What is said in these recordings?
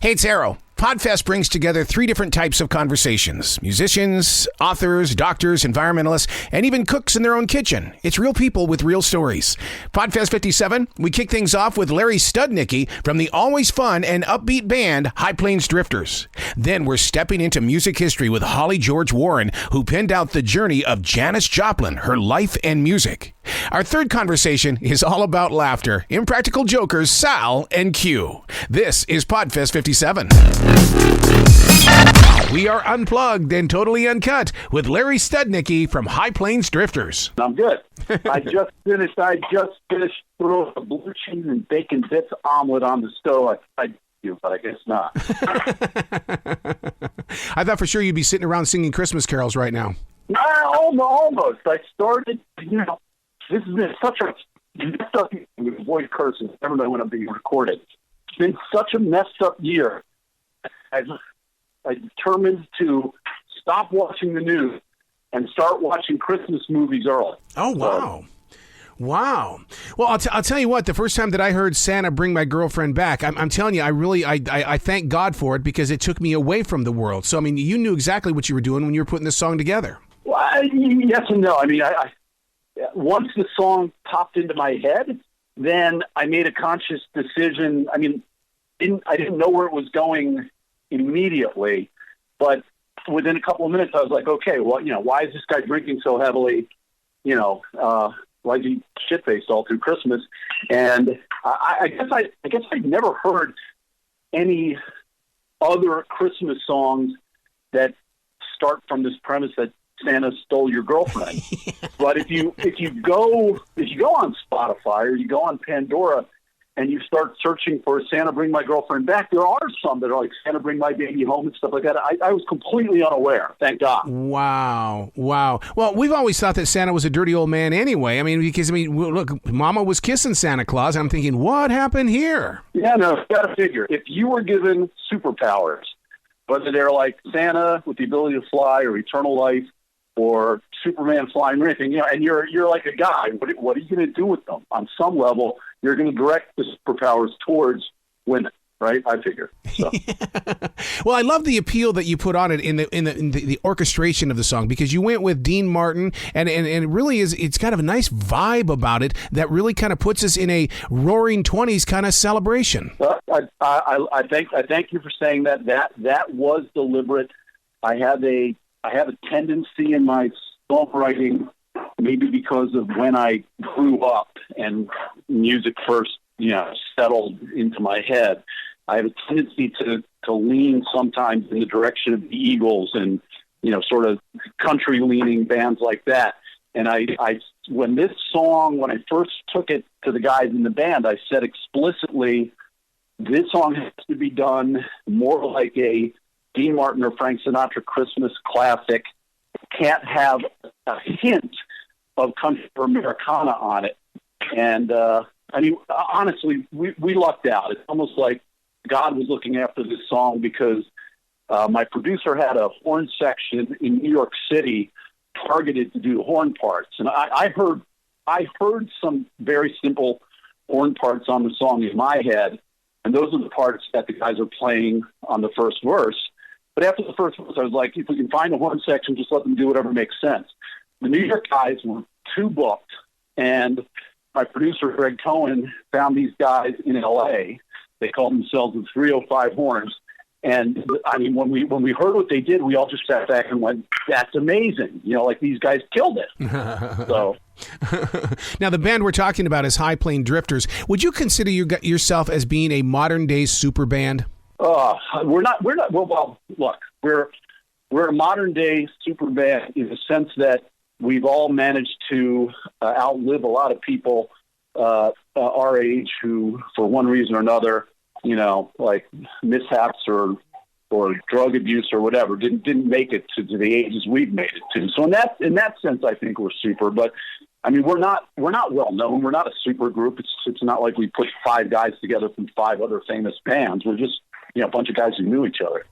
Hey, it's Arroe. Podfest brings together three different types of conversations. Musicians, authors, doctors, environmentalists, and even cooks in their own kitchen. It's real people with real stories. Podfest 57, we kick things off with Larry Studnicky from the always fun and upbeat band High Plains Drifters. Then we're stepping into music history with Holly George Warren, who penned out the journey of Janis Joplin, her life and music. Our third conversation is all about laughter, Impractical jokers Sal and Q. This is Podfest 57. We are unplugged and totally uncut with Larry Studnicky from High Plains Drifters. I'm good. I just finished throwing a blue cheese and bacon bits omelet on the stove. I do, but I guess not. I thought for sure you'd be sitting around singing Christmas carols right now. Almost. I started, this has been such a messed up year with avoid curses. I never know when I'm being recorded. It's been such a messed up year. I determined to stop watching the news and start watching Christmas movies early. Oh, wow. Wow. Well, I'll tell you what, the first time that I heard Santa Bring My Girlfriend Back, I'm telling you, I thank God for it because it took me away from the world. So, I mean, you knew exactly what you were doing when you were putting this song together. Well, yes and no. I mean, I once the song popped into my head, then I made a conscious decision. I mean, I didn't know where it was going immediately, but within a couple of minutes, I was like, okay, well, why is this guy drinking so heavily? Why is he shit-faced all through Christmas? And I guess I'd never heard any other Christmas songs that start from this premise that Santa stole your girlfriend. But if you go on Spotify or you go on Pandora and you start searching for Santa Bring My Girlfriend Back, there are some that are like Santa Bring My Baby Home and stuff like that. I was completely unaware, thank God. Wow. Well, we've always thought that Santa was a dirty old man anyway. Because look, Mama was kissing Santa Claus, and I'm thinking, what happened here? Yeah, no, you got to figure. If you were given superpowers, whether they're like Santa with the ability to fly or eternal life, or Superman flying or anything, and you're like a guy, what are you going to do with them? On some level, you're going to direct the superpowers towards women, right? I figure. So. Well, I love the appeal that you put on it in the orchestration of the song, because you went with Dean Martin, and it really is. It's kind of a nice vibe about it that really kind of puts us in a Roaring '20s kind of celebration. Well, I thank you for saying that. That was deliberate. I have a tendency in my songwriting, maybe because of when I grew up and music first, settled into my head. I have a tendency to lean sometimes in the direction of the Eagles and, sort of country leaning bands like that. And when I first took it to the guys in the band, I said explicitly, this song has to be done more like a Dean Martin or Frank Sinatra Christmas classic. Can't have a hint of country or Americana on it. And, honestly, we lucked out. It's almost like God was looking after this song because my producer had a horn section in New York City targeted to do horn parts. And I heard some very simple horn parts on the song in my head, and those are the parts that the guys are playing on the first verse. But after the first verse, I was like, if we can find a horn section, just let them do whatever makes sense. The New York guys were too booked, and my producer, Greg Cohen, found these guys in L.A. They called themselves the 305 Horns. And, when we heard what they did, we all just sat back and went, that's amazing. These guys killed it. So. Now, the band we're talking about is High Plains Drifters. Would you consider yourself as being a modern-day super band? We're not. Well, look, we're a modern day super band in the sense that we've all managed to outlive a lot of people our age who, for one reason or another, like mishaps or drug abuse or whatever, didn't make it to the ages we've made it to. So in that sense, I think we're super. But we're not well known. We're not a super group. It's not like we put five guys together from five other famous bands. We're just a bunch of guys who knew each other.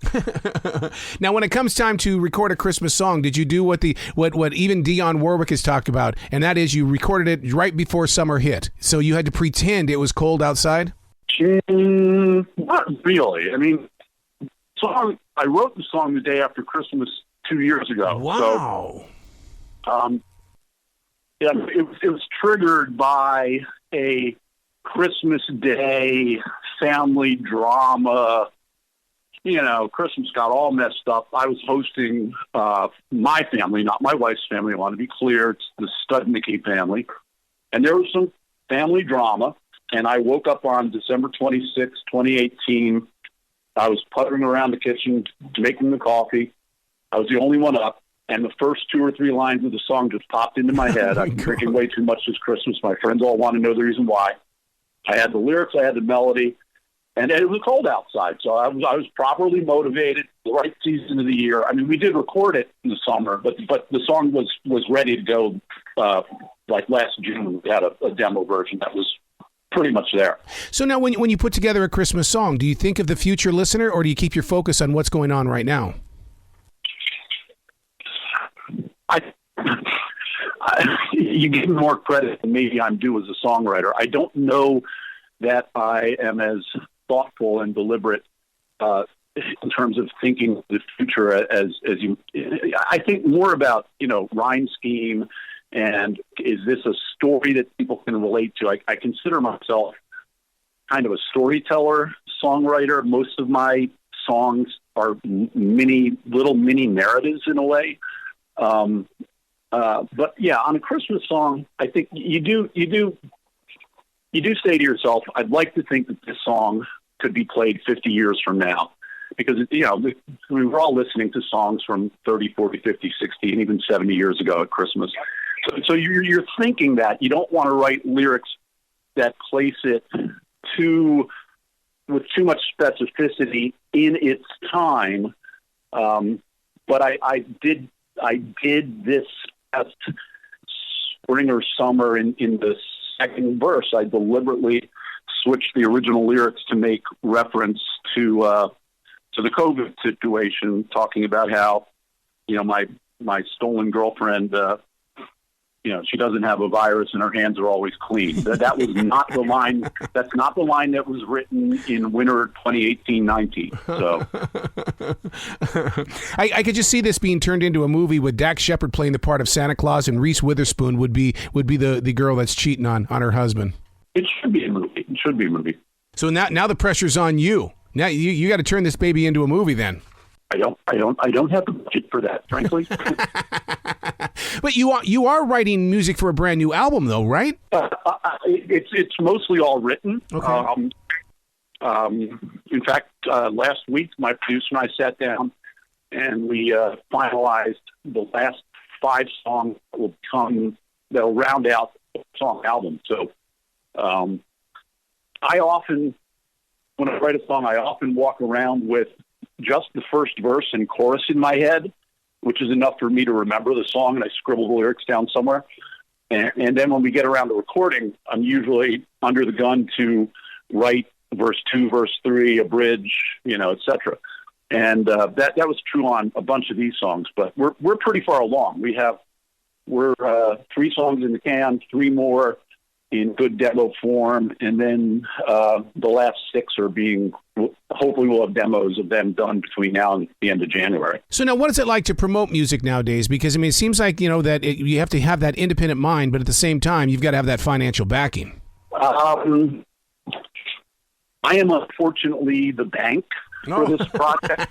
Now, when it comes time to record a Christmas song, did you do what even Dionne Warwick has talked about, and that is you recorded it right before summer hit, so you had to pretend it was cold outside? Not really. song, I wrote the song the day after Christmas 2 years ago. Wow. So, yeah, it was triggered by a Christmas Day family drama. Christmas got all messed up. I was hosting my family, not my wife's family. I want to be clear. It's the Studnicky family. And there was some family drama. And I woke up on December 26, 2018. I was puttering around the kitchen, making the coffee. I was the only one up. And the first 2 or 3 lines of the song just popped into my head. I've been drinking way too much this Christmas. My friends all want to know the reason why. I had the lyrics. I had the melody. And it was cold outside, so I was properly motivated. The right season of the year. I mean, we did record it in the summer, but the song was ready to go. Like last June, we had a demo version that was pretty much there. So now, when you put together a Christmas song, do you think of the future listener, or do you keep your focus on what's going on right now? You give me more credit than maybe I'm due as a songwriter. I don't know that I am as thoughtful and deliberate in terms of thinking of the future as you. I think more about rhyme scheme and is this a story that people can relate to. I consider myself kind of a storyteller, songwriter. Most of my songs are little mini narratives in a way. But yeah, on a Christmas song, I think you do say to yourself, I'd like to think that this song could be played 50 years from now, because we were all listening to songs from 30, 40, 50, 60, and even 70 years ago at Christmas. So you're thinking that you don't want to write lyrics that place it with too much specificity in its time. But I did this past spring or summer in the second verse. I deliberately switched the original lyrics to make reference to the COVID situation, talking about how my stolen girlfriend she doesn't have a virus and her hands are always clean. That was not the line. That's not the line that was written in winter 2018-19. So I could just see this being turned into a movie with Dax Shepard playing the part of Santa Claus, and Reese Witherspoon would be the girl that's cheating on her husband. It should be a movie. It should be a movie. So now the pressure's on you. Now you got to turn this baby into a movie then. I don't have the budget for that, frankly. But you are writing music for a brand new album, though, right? It's mostly all written. Okay. In fact, last week my producer and I sat down and we finalized the last 5 songs that'll round out the song album. So I often, when I write a song, I often walk around with just the first verse and chorus in my head, which is enough for me to remember the song, and I scribble the lyrics down somewhere. And then when we get around to recording, I'm usually under the gun to write verse 2, verse 3, a bridge, et cetera. And that was true on a bunch of these songs, but we're pretty far along. We're 3 songs in the can, 3 more in good demo form, and then the last 6 are hopefully we'll have demos of them done between now and the end of January. So now, what is it like to promote music nowadays? Because, it seems like, that you have to have that independent mind, but at the same time, you've got to have that financial backing. I am unfortunately the bank for this project,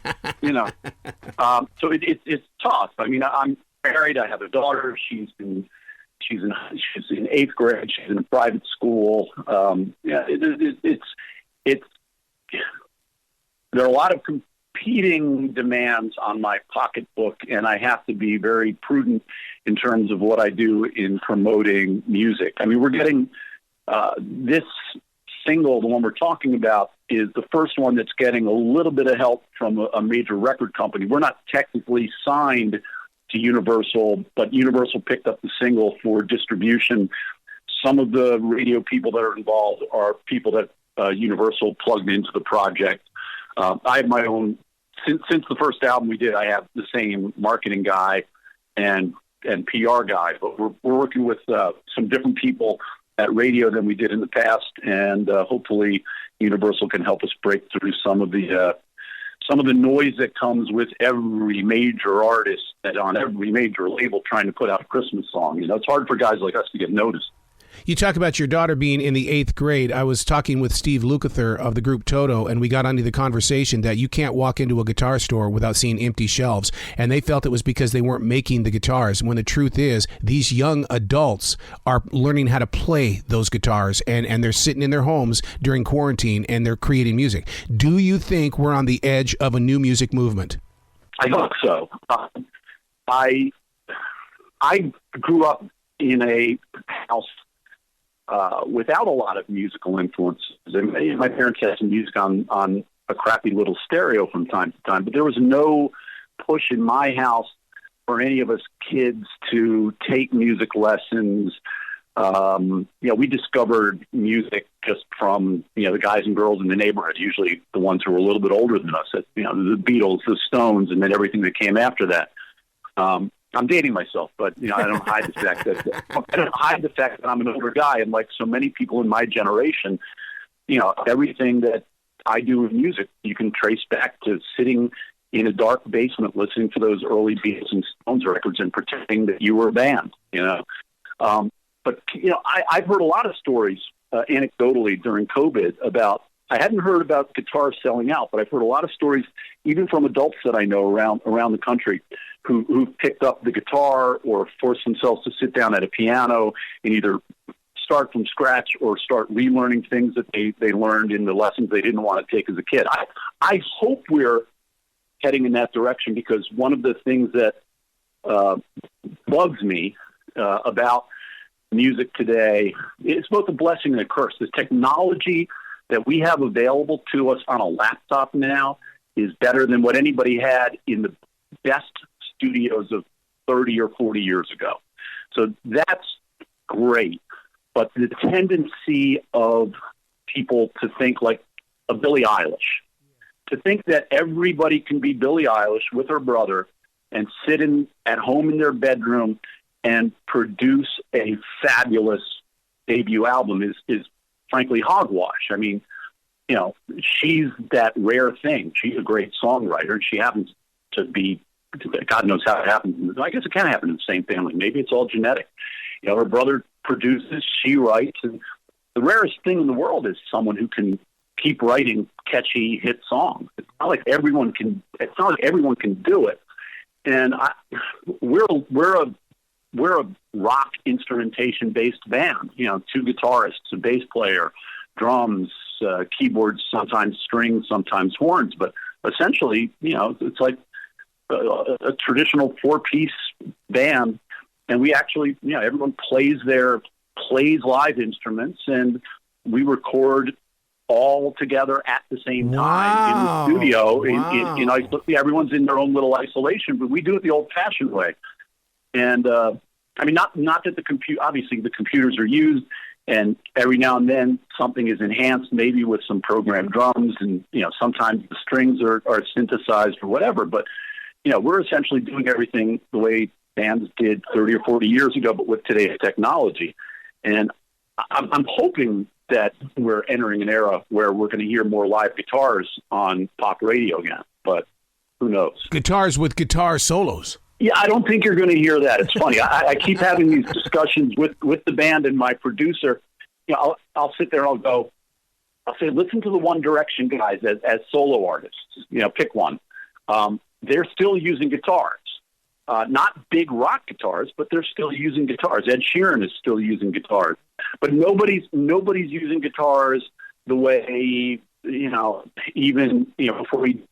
so it's tough. I'm married. I have a daughter. She's in 8th grade. She's in a private school. There are a lot of competing demands on my pocketbook, and I have to be very prudent in terms of what I do in promoting music. We're getting this single, the one we're talking about, is the first one that's getting a little bit of help from a major record company. We're not technically signed to Universal, but Universal picked up the single for distribution. Some of the radio people that are involved are people that Universal plugged into the project. I have my own, since the first album we did, I have the same marketing guy and PR guy, but we're working with some different people at radio than we did in the past, and hopefully Universal can help us break through some of the some of the noise that comes with every major artist that on every major label trying to put out a Christmas song. It's hard for guys like us to get noticed. You talk about your daughter being in the 8th grade. I was talking with Steve Lukather of the group Toto, and we got onto the conversation that you can't walk into a guitar store without seeing empty shelves. And they felt it was because they weren't making the guitars, when the truth is these young adults are learning how to play those guitars, and they're sitting in their homes during quarantine, and they're creating music. Do you think we're on the edge of a new music movement? I hope so. I grew up in a house without a lot of musical influences. My parents had some music on a crappy little stereo from time to time, but there was no push in my house for any of us kids to take music lessons. We discovered music just from, the guys and girls in the neighborhood, usually the ones who were a little bit older than us, the Beatles, the Stones, and then everything that came after that. I'm dating myself, but I don't hide the fact that I'm an older guy, and like so many people in my generation, everything that I do with music, you can trace back to sitting in a dark basement listening to those early Beatles and Stones records and pretending that you were a band. But I've heard a lot of stories anecdotally during COVID about. I hadn't heard about guitars selling out, but I've heard a lot of stories, even from adults that I know around the country, who picked up the guitar or forced themselves to sit down at a piano and either start from scratch or start relearning things that they learned in the lessons they didn't want to take as a kid. I hope we're heading in that direction, because one of the things that bugs me about music today is both a blessing and a curse. The technology that we have available to us on a laptop now is better than what anybody had in the best studios of 30 or 40 years ago. So that's great. But the tendency of people to think like a Billie Eilish, to think that everybody can be Billie Eilish with her brother and sit at home in their bedroom and produce a fabulous debut album is frankly hogwash. I mean, she's that rare thing. She's a great songwriter, and she happens to be, God knows how it happens. I guess it can happen in the same family. Maybe it's all genetic. Her brother produces, she writes, and the rarest thing in the world is someone who can keep writing catchy hit songs. It's not like everyone can do it. And we're a rock instrumentation based band. 2 guitarists, a bass player, drums, keyboards, sometimes strings, sometimes horns. But essentially, it's like a traditional 4-piece band. And we actually, everyone plays live instruments, and we record all together at the same time in the studio. Wow. Everyone's in their own little isolation, but we do it the old-fashioned way. And not that obviously the computers are used, and every now and then something is enhanced, maybe with some programmed drums, and sometimes the strings are synthesized or whatever. But we're essentially doing everything the way bands did 30 or 40 years ago, but with today's technology. And I'm hoping that we're entering an era where we're going to hear more live guitars on pop radio again, but who knows? Guitars with guitar solos. Yeah, I don't think you're going to hear that. It's funny. I keep having these discussions with the band and my producer. I'll sit there and I'll say, listen to the One Direction guys as solo artists. Pick one. They're still using guitars. Not big rock guitars, but they're still using guitars. Ed Sheeran is still using guitars. But nobody's using guitars the way, even, before we,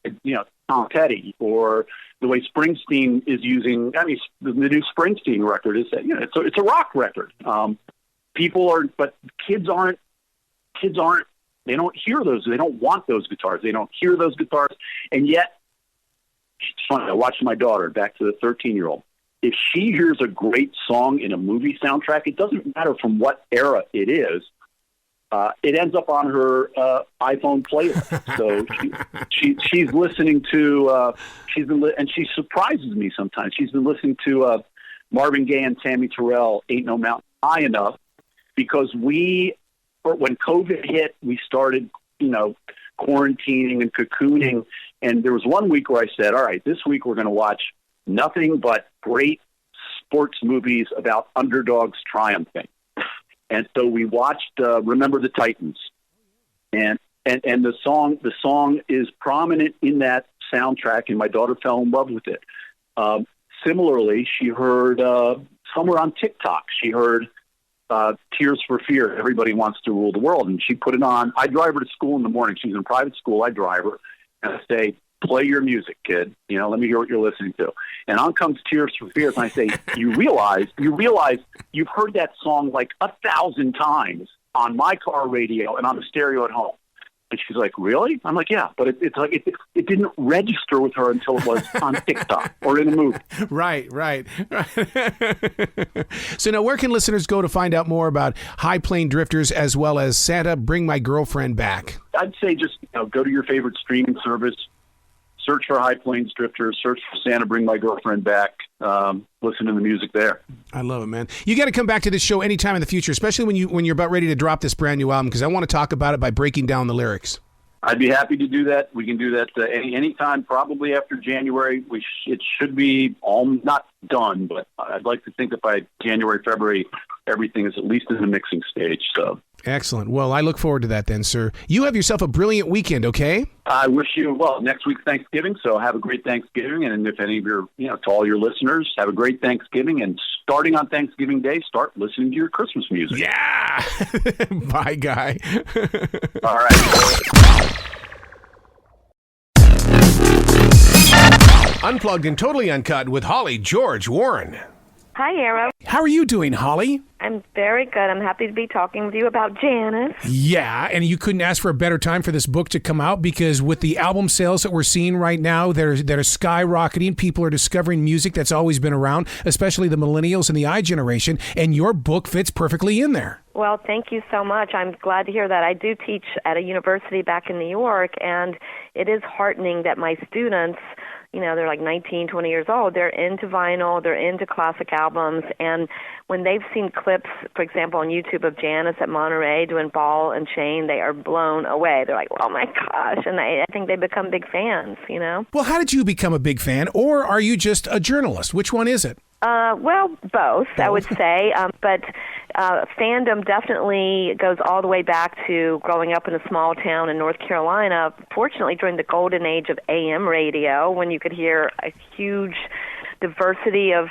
Tom Petty, or the way Springsteen is using. I mean, the new Springsteen record is that, it's a rock record. But kids aren't, they don't hear those. They don't want those guitars. They don't hear those guitars. And yet, it's funny. I watched my daughter, back to the 13-year-old. If she hears a great song in a movie soundtrack, it doesn't matter from what era it is. It ends up on her iPhone playlist. So she's listening to. And she surprises me sometimes. She's been listening to Marvin Gaye and Tammy Terrell, "Ain't No Mountain High Enough," because when COVID hit, we started, quarantining and cocooning. And there was one week where I said, all right, this week we're going to watch nothing but great sports movies about underdogs triumphing. And so we watched Remember the Titans. And the song is prominent in that soundtrack, and my daughter fell in love with it. Similarly, she heard somewhere on TikTok, she heard Tears for Fear, Everybody Wants to Rule the World, and she put it on. I drive her to school in the morning. She's in private school. I drive her, and I say, play your music, kid. Let me hear what you're listening to. And on comes Tears for Fears, and I say, you realize you've heard that song like 1,000 times on my car radio and on the stereo at home. And she's like, really? I'm like, yeah, but it's like it didn't register with her until it was on TikTok or in a movie. Right. So now where can listeners go to find out more about High Plains Drifters as well as Santa Bring My Girlfriend Back? I'd say just go to your favorite streaming service, search for High Plains Drifters, search for Santa Bring My Girlfriend Back, listen to the music there. I love it, man. You got to come back to this show anytime in the future, especially when you're about ready to drop this brand new album, because I want to talk about it by breaking down the lyrics. I'd be happy to do that. We can do that anytime, probably after January. It should be all not done, but I'd like to think that by January, February, everything is at least in the mixing stage. So excellent. Well, I look forward to that then, sir. You have yourself a brilliant weekend, okay? I wish you, next week's Thanksgiving, so have a great Thanksgiving. And if any of your, to all your listeners, have a great Thanksgiving. And starting on Thanksgiving Day, start listening to your Christmas music. Yeah! Bye, guy. All right. Unplugged and Totally Uncut with Holly George Warren. Hi, Arroe. How are you doing, Holly? I'm very good. I'm happy to be talking with you about Janis. Yeah, and you couldn't ask for a better time for this book to come out, because with the album sales that we're seeing right now, that are skyrocketing, people are discovering music that's always been around, especially the millennials and the iGeneration, and your book fits perfectly in there. Well, thank you so much. I'm glad to hear that. I do teach at a university back in New York, and it is heartening that my students, they're like 19, 20 years old. They're into vinyl. They're into classic albums. And when they've seen clips, for example, on YouTube of Janis at Monterey doing Ball and Chain, they are blown away. They're like, oh, my gosh. And I think they become big fans, Well, how did you become a big fan? Or are you just a journalist? Which one is it? Well, both, I would say. But fandom definitely goes all the way back to growing up in a small town in North Carolina, fortunately during the golden age of AM radio, when you could hear a huge diversity of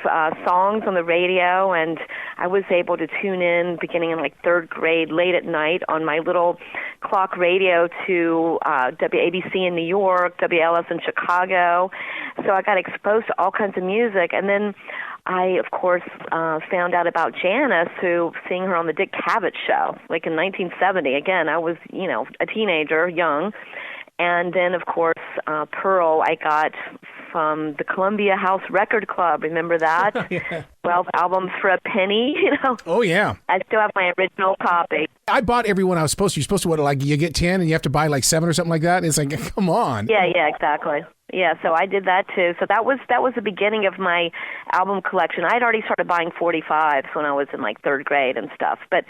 songs on the radio, and I was able to tune in beginning in like third grade late at night on my little clock radio to WABC in New York, WLS in Chicago. So I got exposed to all kinds of music, and then I, of course, found out about Janis through seeing her on the Dick Cavett show, like in 1970. Again, I was, a teenager, young. And then, of course, Pearl I got from the Columbia House Record Club. Remember that? Yeah. 12 albums for a penny, Oh, yeah. I still have my original copy. I bought every one I was supposed to. You're supposed to, you get 10 and you have to buy like 7 or something like that? It's like, come on. Yeah, exactly. Yeah, so I did that too. So that was the beginning of my album collection. I had already started buying 45s when I was in like third grade and stuff. But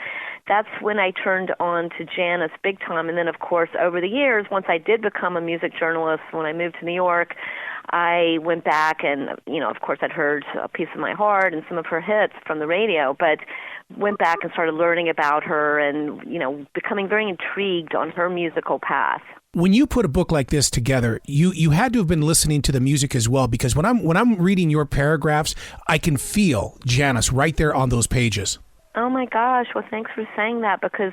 that's when I turned on to Janis big time. And then, of course, over the years, once I did become a music journalist, when I moved to New York, I went back and, of course, I'd heard A Piece of My Heart and some of her hits from the radio, but went back and started learning about her and, becoming very intrigued on her musical path. When you put a book like this together, you had to have been listening to the music as well, because when I'm reading your paragraphs, I can feel Janis right there on those pages. Oh my gosh, well thanks for saying that, because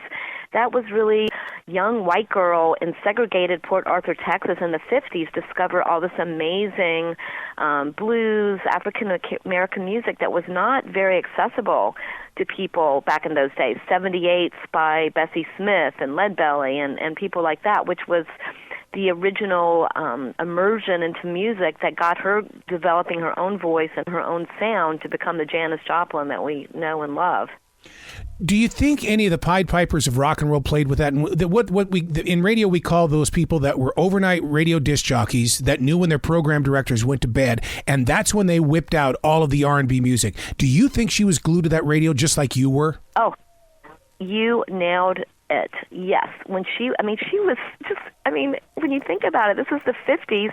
that was really young white girl in segregated Port Arthur, Texas in the 50s discover all this amazing blues, African American music that was not very accessible to people back in those days. 78s by Bessie Smith and Leadbelly and people like that, which was the original immersion into music that got her developing her own voice and her own sound to become the Janis Joplin that we know and love. Do you think any of the Pied Pipers of rock and roll played with that? And what we in radio we call those people that were overnight radio disc jockeys that knew when their program directors went to bed, and that's when they whipped out all of the R&B music. Do you think she was glued to that radio just like you were? Oh, you nailed it. Yes. She was just, when you think about it, this was the 50s.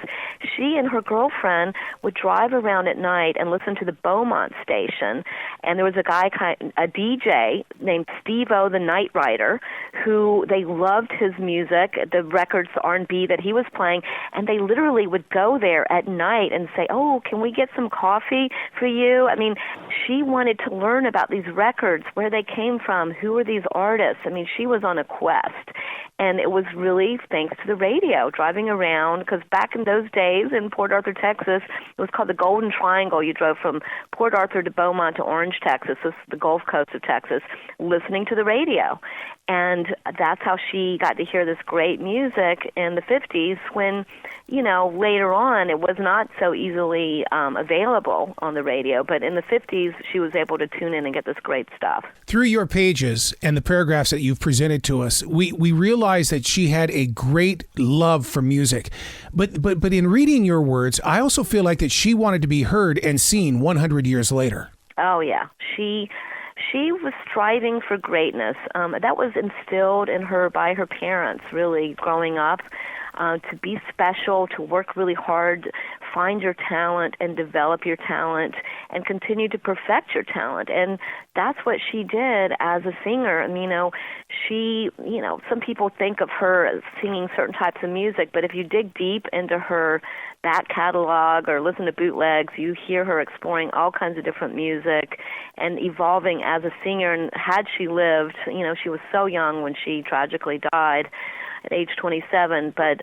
She and her girlfriend would drive around at night and listen to the Beaumont station. And there was a DJ named Steve-O the Night Rider, who they loved his music, the records, the R&B that he was playing. And they literally would go there at night and say, "Oh, can we get some coffee for you?" She wanted to learn about these records, where they came from, who were these artists. She was on a quest. And it was really thanks to the radio, driving around, because back in those days in Port Arthur, Texas, it was called the Golden Triangle. You drove from Port Arthur to Beaumont to Orange, Texas, this is the Gulf Coast of Texas, listening to the radio. And that's how she got to hear this great music in the 50s when, later on it was not so easily available on the radio. But in the 50s, she was able to tune in and get this great stuff. Through your pages and the paragraphs that you've presented to us, we realize that she had a great love for music. But in reading your words, I also feel like that she wanted to be heard and seen 100 years later. Oh, yeah. She was striving for greatness. That was instilled in her by her parents, really, growing up, to be special, to work really hard, find your talent and develop your talent and continue to perfect your talent. And that's what she did as a singer. Some people think of her as singing certain types of music, but if you dig deep into her back catalog or listen to bootlegs, you hear her exploring all kinds of different music and evolving as a singer. And had she lived, she was so young when she tragically died at age 27, but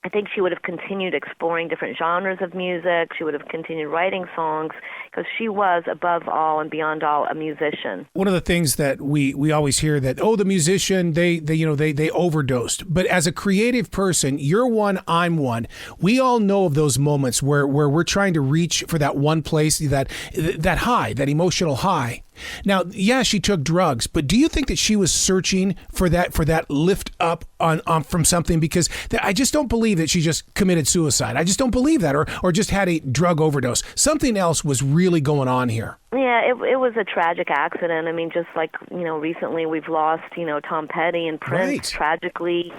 I think she would have continued exploring different genres of music. She would have continued writing songs because she was, above all and beyond all, a musician. One of the things that we always hear that, the musician, they overdosed. But as a creative person, you're one, I'm one. We all know of those moments where we're trying to reach for that one place, that high, that emotional high. Now, yeah, she took drugs, but do you think that she was searching for that lift up on from something? Because I just don't believe that she just committed suicide. I just don't believe that, or just had a drug overdose. Something else was really going on here. Yeah, it was a tragic accident. Just like, recently we've lost, Tom Petty and Prince, right. Tragically,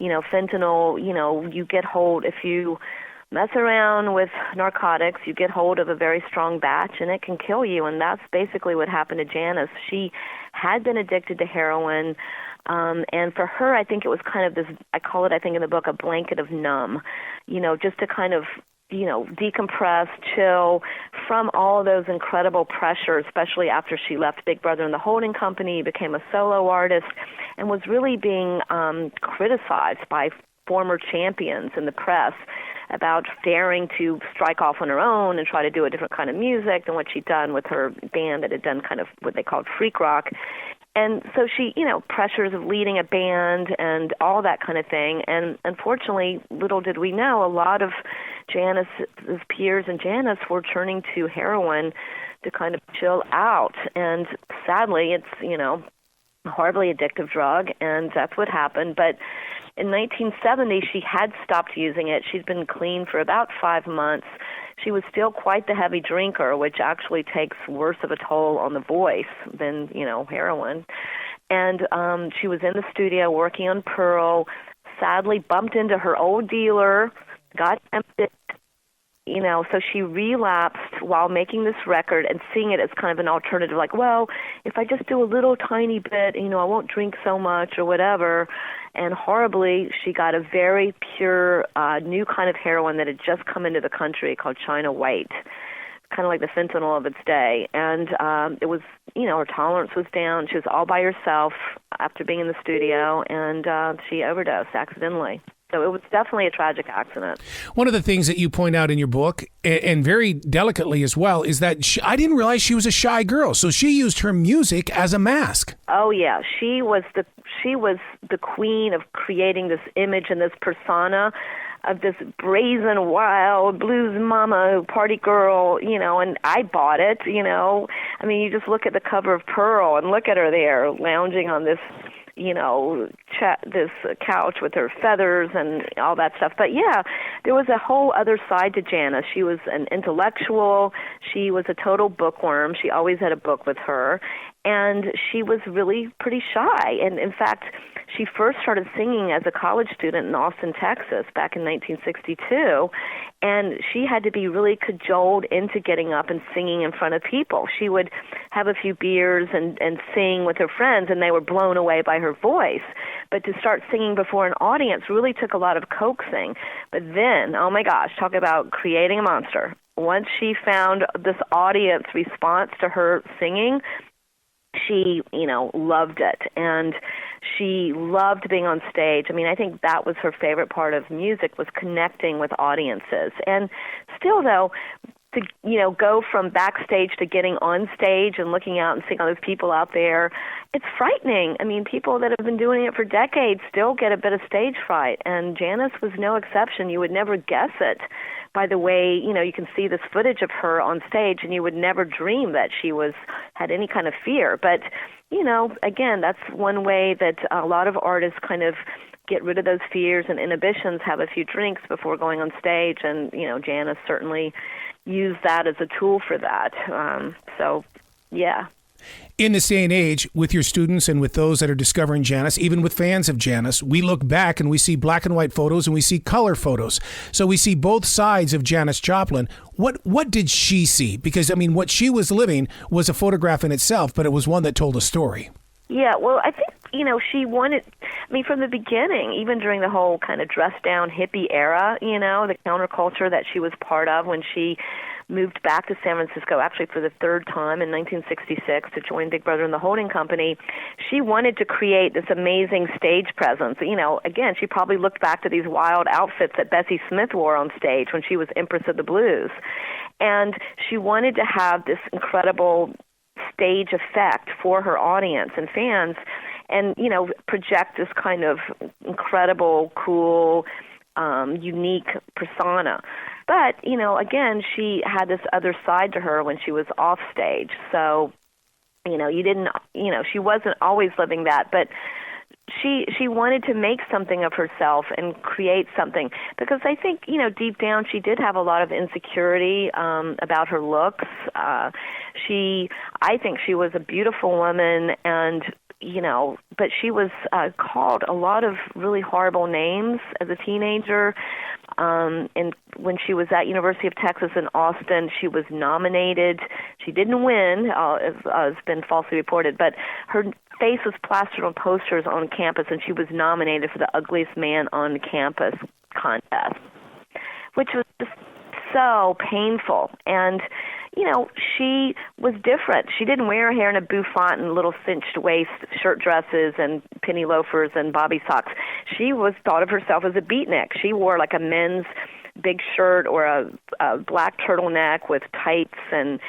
fentanyl, you get hold, if you mess around with narcotics, you get hold of a very strong batch and it can kill you. And that's basically what happened to Janis. She had been addicted to heroin. And for her, I think it was kind of this, I call it, I think in the book, a blanket of numb, just to kind of, decompress, chill from all of those incredible pressures, especially after she left Big Brother and the Holding Company, became a solo artist, and was really being criticized by former champions in the press about daring to strike off on her own and try to do a different kind of music than what she'd done with her band that had done kind of what they called freak rock. And so she, pressures of leading a band and all that kind of thing. And unfortunately, little did we know, a lot of Janis's peers and Janis were turning to heroin to kind of chill out. And sadly, it's, a horribly addictive drug, and that's what happened. But in 1970, she had stopped using it. She'd been clean for about 5 months. She was still quite the heavy drinker, which actually takes worse of a toll on the voice than, heroin. And she was in the studio working on Pearl, sadly bumped into her old dealer, got tempted, so she relapsed while making this record and seeing it as kind of an alternative, like, well, if I just do a little tiny bit, I won't drink so much or whatever. And horribly, she got a very pure, new kind of heroin that had just come into the country called China White, kind of like the fentanyl of its day. And it was, her tolerance was down. She was all by herself after being in the studio, and she overdosed accidentally. So it was definitely a tragic accident. One of the things that you point out in your book, and very delicately as well, is that I didn't realize she was a shy girl. So she used her music as a mask. Oh yeah, she was the queen of creating this image and this persona of this brazen, wild blues mama, party girl, and I bought it, you just look at the cover of Pearl and look at her there lounging on this, this couch with her feathers and all that stuff. But yeah, there was a whole other side to Janis. She was an intellectual. She was a total bookworm. She always had a book with her. And she was really pretty shy. And in fact, she first started singing as a college student in Austin, Texas, back in 1962. And she had to be really cajoled into getting up and singing in front of people. She would have a few beers and sing with her friends, and they were blown away by her voice. But to start singing before an audience really took a lot of coaxing. But then, oh my gosh, talk about creating a monster. Once she found this audience response to her singing, she, loved it, and she loved being on stage. I mean, I think that was her favorite part of music, was connecting with audiences. And still, though, to, go from backstage to getting on stage and looking out and seeing all those people out there, it's frightening. I mean, people that have been doing it for decades still get a bit of stage fright, and Janis was no exception. You would never guess it by the way, you can see this footage of her on stage, and you would never dream that she had any kind of fear. But, again, that's one way that a lot of artists kind of get rid of those fears and inhibitions, have a few drinks before going on stage, and, Janis certainly used that as a tool for that. Yeah. In this day and age, with your students and with those that are discovering Janis, even with fans of Janis, we look back and we see black and white photos and we see color photos. So we see both sides of Janis Joplin. What did she see? Because, what she was living was a photograph in itself, but it was one that told a story. Yeah, well, I think, she wanted, from the beginning, even during the whole kind of dress-down hippie era, the counterculture that she was part of when she moved back to San Francisco, actually for the third time in 1966 to join Big Brother and the Holding Company. She wanted to create this amazing stage presence. Again, she probably looked back to these wild outfits that Bessie Smith wore on stage when she was Empress of the Blues. And she wanted to have this incredible stage effect for her audience and fans and, project this kind of incredible, cool, unique persona. But, again, she had this other side to her when she was off stage. So, she wasn't always living that, but she wanted to make something of herself and create something, because I think, deep down she did have a lot of insecurity about her looks. I think she was a beautiful woman, and but she was called a lot of really horrible names as a teenager. And when she was at University of Texas in Austin, she was nominated. She didn't win, as has been falsely reported, but her face was plastered on posters on campus, and she was nominated for the Ugliest Man on Campus contest, which was just so painful. And she was different. She didn't wear her hair in a bouffant and little cinched waist shirt dresses and penny loafers and bobby socks. She thought of herself as a beatnik. She wore like a men's big shirt or a black turtleneck with tights and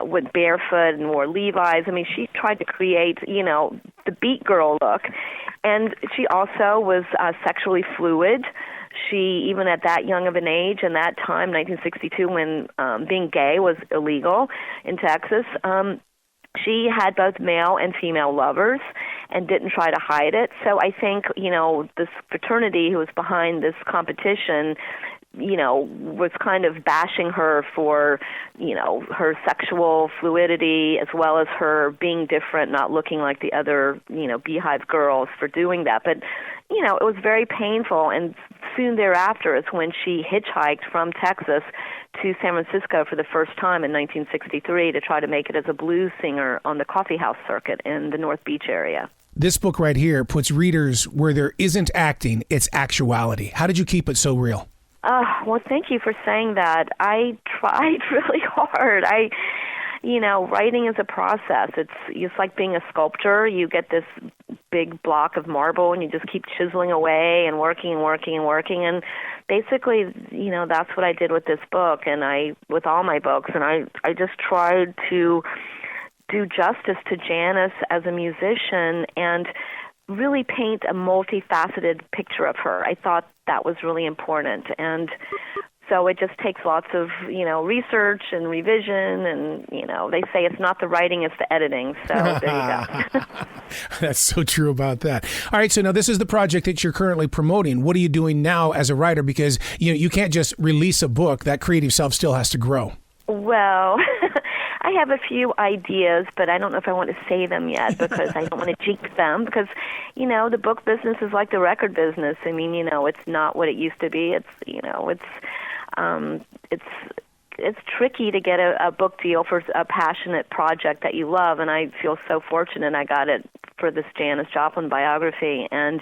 went barefoot and wore Levi's. She tried to create, the beat girl look. And she also was sexually fluid. She, even at that young of an age, in that time, 1962, when being gay was illegal in Texas, she had both male and female lovers and didn't try to hide it. So I think, this fraternity who was behind this competition, was kind of bashing her for, her sexual fluidity, as well as her being different, not looking like the other, Beehive girls for doing that. But, it was very painful, and soon thereafter is when she hitchhiked from Texas to San Francisco for the first time in 1963 to try to make it as a blues singer on the coffee house circuit in the North Beach area. This book right here puts readers where there isn't acting, it's actuality. How did you keep it so real? Well, thank you for saying that. I tried really hard. Writing is a process. It's like being a sculptor. You get this big block of marble, and you just keep chiseling away and working and working and working. And basically, that's what I did with this book, and with all my books. And I just tried to do justice to Janis as a musician and really paint a multifaceted picture of her. I thought that was really important. And so it just takes lots of, research and revision, and, they say it's not the writing, it's the editing. So there you go. That's so true about that. All right, so now this is the project that you're currently promoting. What are you doing now as a writer? Because, you can't just release a book. That creative self still has to grow. Well, I have a few ideas, but I don't know if I want to say them yet because I don't want to jinx them because, the book business is like the record business. I mean, it's not what it used to be. It's tricky to get a book deal for a passionate project that you love, and I feel so fortunate I got it for this Janis Joplin biography, and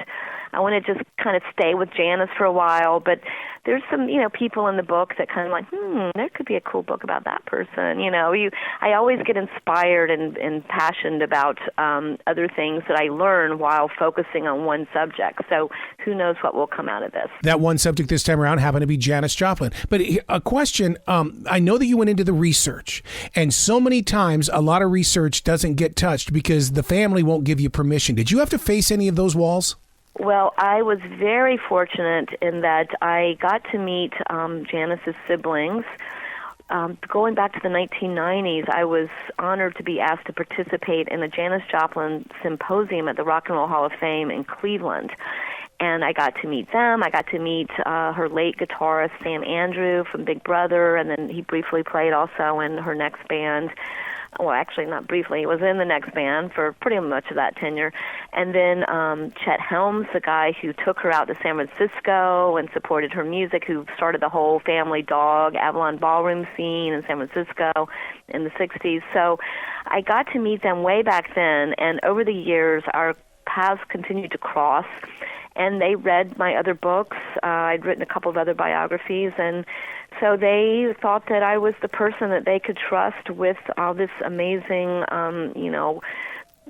I want to just kind of stay with Janis for a while, but there's some, people in the book that kind of like, there could be a cool book about that person. I always get inspired and passionate about other things that I learn while focusing on one subject. So who knows what will come out of this. That one subject this time around happened to be Janis Joplin. But a question, I know that you went into the research, and so many times a lot of research doesn't get touched because the family won't give you permission. Did you have to face any of those walls? Well, I was very fortunate in that I got to meet Janis's siblings. Going back to the 1990s, I was honored to be asked to participate in a Janis Joplin symposium at the Rock and Roll Hall of Fame in Cleveland. And I got to meet them. I got to meet her late guitarist, Sam Andrew, from Big Brother, and then he briefly played also in her next band. Well, actually, not briefly. He was in the next band for pretty much of that tenure. And then Chet Helms, the guy who took her out to San Francisco and supported her music, who started the whole Family Dog, Avalon Ballroom scene in San Francisco in the 60s. So I got to meet them way back then, and over the years, our paths continued to cross. And they read my other books. I'd written a couple of other biographies, and so they thought that I was the person that they could trust with all this amazing,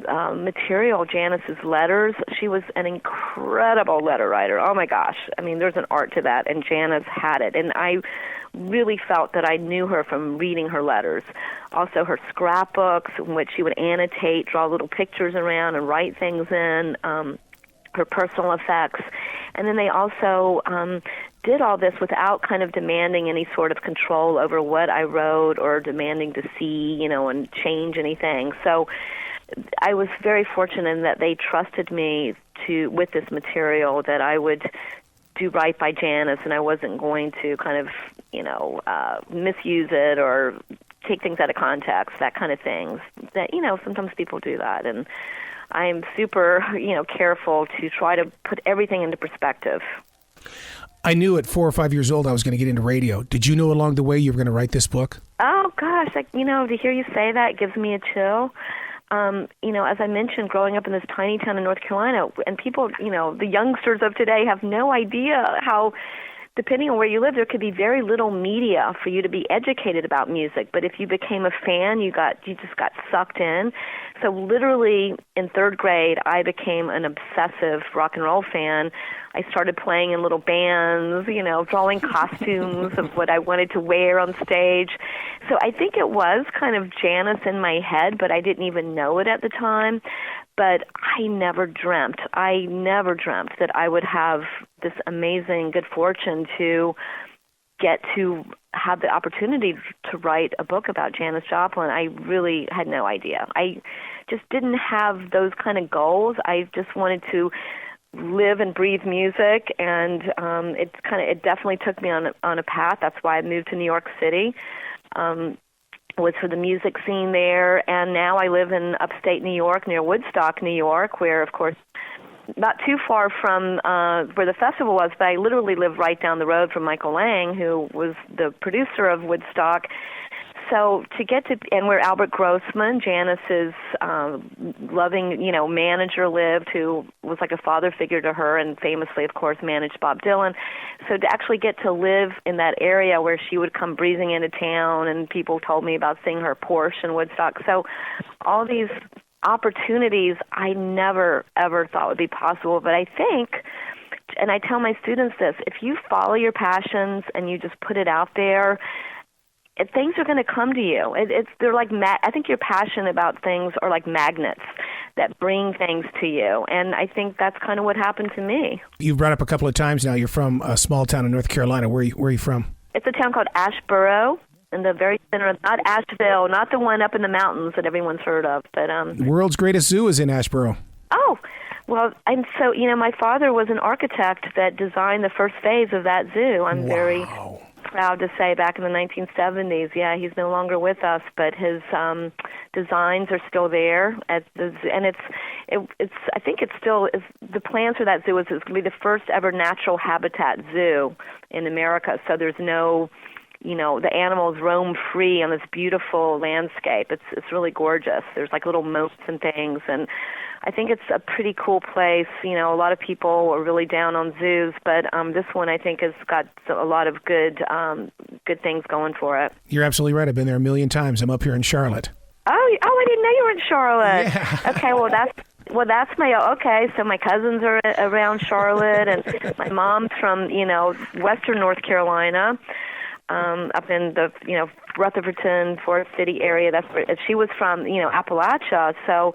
material. Janis's letters. She was an incredible letter writer. Oh my gosh! I mean, there's an art to that, and Janis had it. And I really felt that I knew her from reading her letters. Also, her scrapbooks, in which she would annotate, draw little pictures around, and write things in. Her personal effects. And then they also did all this without kind of demanding any sort of control over what I wrote or demanding to see, and change anything. So I was very fortunate in that they trusted me with this material, that I would do right by Janis and I wasn't going to kind of, misuse it or take things out of context, that kind of things. That, sometimes people do that. And I'm super, careful to try to put everything into perspective. I knew at 4 or 5 years old I was going to get into radio. Did you know along the way you were going to write this book? Oh, gosh. To hear you say that gives me a chill. As I mentioned, growing up in this tiny town in North Carolina, and people, the youngsters of today have no idea how, depending on where you live, there could be very little media for you to be educated about music. But if you became a fan, you just got sucked in. So literally in third grade, I became an obsessive rock and roll fan. I started playing in little bands, drawing costumes of what I wanted to wear on stage. So I think it was kind of Janis in my head, but I didn't even know it at the time. But I never dreamt that I would have this amazing good fortune to get to have the opportunity to write a book about Janis Joplin. I really had no idea. I just didn't have those kind of goals. I just wanted to live and breathe music, and it definitely took me on a path. That's why I moved to New York City. Was for the music scene there, and now I live in upstate New York, near Woodstock, New York, where, of course, not too far from where the festival was, but I literally live right down the road from Michael Lang, who was the producer of Woodstock. So to get to, and where Albert Grossman, Janis's loving, manager lived, who was like a father figure to her and famously, of course, managed Bob Dylan. So to actually get to live in that area where she would come breezing into town, and people told me about seeing her Porsche in Woodstock. So all these opportunities I never, ever thought would be possible. But I think, and I tell my students this, if you follow your passions and you just put it out there, things are going to come to you. They're like I think your passion about things are like magnets that bring things to you, and I think that's kind of what happened to me. You've brought up a couple of times now. You're from a small town in North Carolina. Where are you from? It's a town called Asheboro, in the very center of, not Asheville, not the one up in the mountains that everyone's heard of, but the world's greatest zoo is in Asheboro. Oh. Well, and so, my father was an architect that designed the first phase of that zoo. I'm proud to say back in the 1970s, yeah, he's no longer with us, but his designs are still there. And I think it's still, the plans for that zoo is it's going to be the first ever natural habitat zoo in America. So there's no, the animals roam free on this beautiful landscape. It's really gorgeous. There's like little moats and things, and I think it's a pretty cool place. A lot of people are really down on zoos, but this one I think has got a lot of good things going for it. You're absolutely right. I've been there a million times. I'm up here in Charlotte. Oh, I didn't know you were in Charlotte. Yeah. Okay, that's my so my cousins are around Charlotte, and my mom's from Western North Carolina. Up in the Rutherford, Forest City area. That's where she was from. Appalachia. So,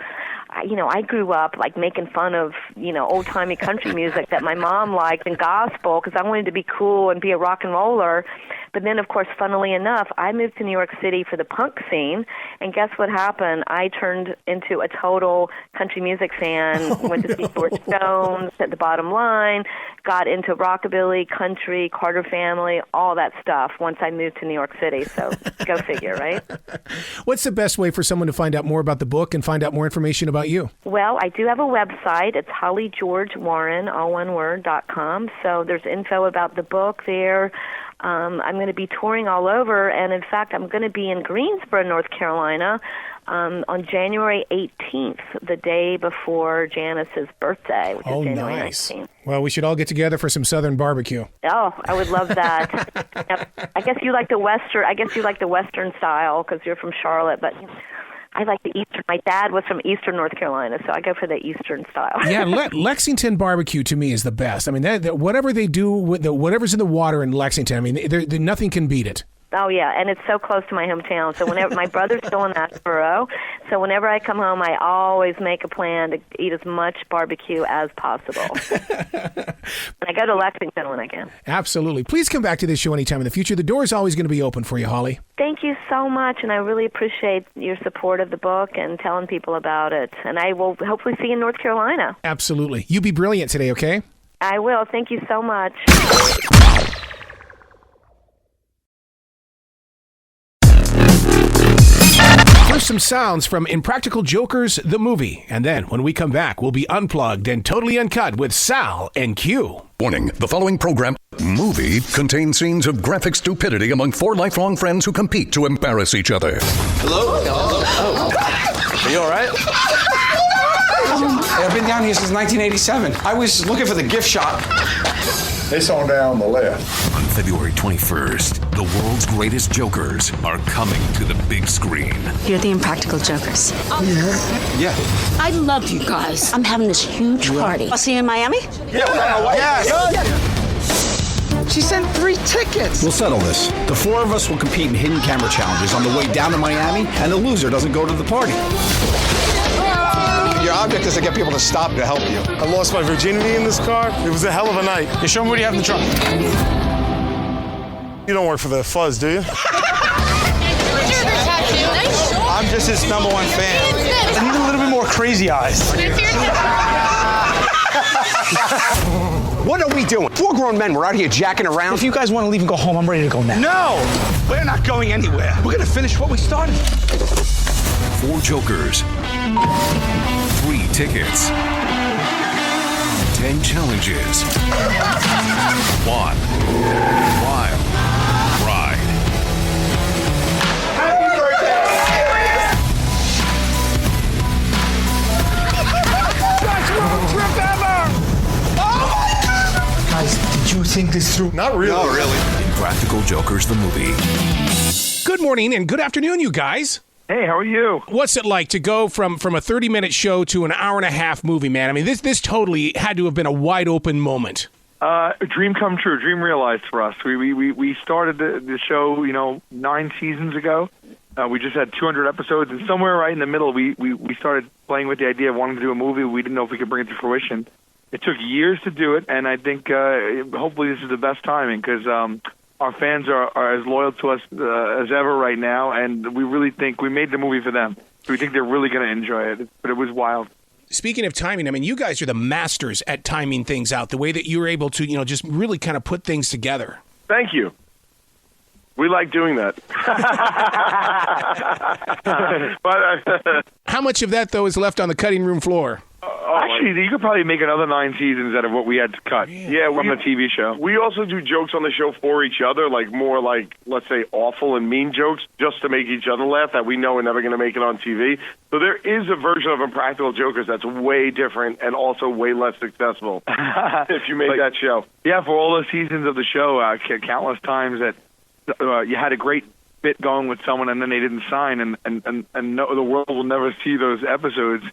I grew up like making fun of old timey country music that my mom liked and gospel because I wanted to be cool and be a rock and roller. But then, of course, funnily enough, I moved to New York City for the punk scene, and guess what happened? I turned into a total country music fan, went to see George Jones at the Bottom Line, got into rockabilly, country, Carter Family, all that stuff once I moved to New York City. So go figure, right? What's the best way for someone to find out more about the book and find out more information about you? Well, I do have a website. It's HollyGeorgeWarren, all one word, .com. So there's info about the book there. I'm going to be touring all over, and in fact, I'm going to be in Greensboro, North Carolina, on January 18th, the day before Janis's birthday, which is January nice. 19th. Well, we should all get together for some Southern barbecue. Oh, I would love that. I guess you like the Western style because you're from Charlotte, but I like the Eastern. My dad was from Eastern North Carolina, so I go for the Eastern style. Yeah, Lexington barbecue to me is the best. I mean, whatever they do, whatever's in the water in Lexington, I mean, nothing can beat it. Oh, yeah, and it's so close to my hometown. So whenever my brother's still in Arroe, so whenever I come home, I always make a plan to eat as much barbecue as possible. And I go to Lexington when I can. Absolutely. Please come back to this show anytime in the future. The door is always going to be open for you, Holly. Thank you so much, and I really appreciate your support of the book and telling people about it. And I will hopefully see you in North Carolina. Absolutely. You be brilliant today, okay? I will. Thank you so much. First, some sounds from Impractical Jokers, the movie. And then, when we come back, we'll be unplugged and totally uncut with Sal and Q. Warning, the following program, movie, contains scenes of graphic stupidity among four lifelong friends who compete to embarrass each other. Hello? Oh. Are you all right? I've been down here since 1987. I was looking for the gift shop. It's on down the left. On February 21st, the world's greatest jokers are coming to the big screen. You're the Impractical Jokers. Yeah. I love you guys. I'm having this huge party. I'll see you in Miami? Yes. She sent 3 tickets. We'll settle this. The 4 of us will compete in hidden camera challenges on the way down to Miami, and the loser doesn't go to the party. Your object is to get people to stop to help you. I lost my virginity in this car. It was a hell of a night. You show me what you have in the trunk. You don't work for the fuzz, do you? I'm just his #1 fan. I need a little bit more crazy eyes. What are we doing? 4 grown men, we're out here jacking around. If you guys want to leave and go home, I'm ready to go now. No! We're not going anywhere. We're gonna finish what we started. 4 jokers, 3 tickets, 10 challenges, 1 wild ride. Happy birthday! Best road trip ever! Oh! Guys, did you think this through? Not really. No, really. Impractical Jokers, the movie. Good morning and good afternoon, you guys. Hey, how are you? What's it like to go from a 30-minute show to an hour-and-a-half movie, man? I mean, this totally had to have been a wide-open moment. A dream come true, dream realized for us. We started the show, 9 seasons ago. We just had 200 episodes, and somewhere right in the middle, we started playing with the idea of wanting to do a movie. We didn't know if we could bring it to fruition. It took years to do it, and I think hopefully this is the best timing because our fans are as loyal to us as ever right now, and we really think we made the movie for them. So we think they're really going to enjoy it, but it was wild. Speaking of timing, I mean, you guys are the masters at timing things out, the way that you were able to, just really kind of put things together. Thank you. We like doing that. But How much of that, though, is left on the cutting room floor? Actually, you could probably make another 9 seasons out of what we had to cut from the TV show. We also do jokes on the show for each other, like more like, let's say, awful and mean jokes, just to make each other laugh that we know we're never going to make it on TV. So there is a version of Impractical Jokers that's way different and also way less successful if you made that show. Yeah, for all the seasons of the show, countless times that you had a great bit going with someone and then they didn't sign, and no, the world will never see those episodes.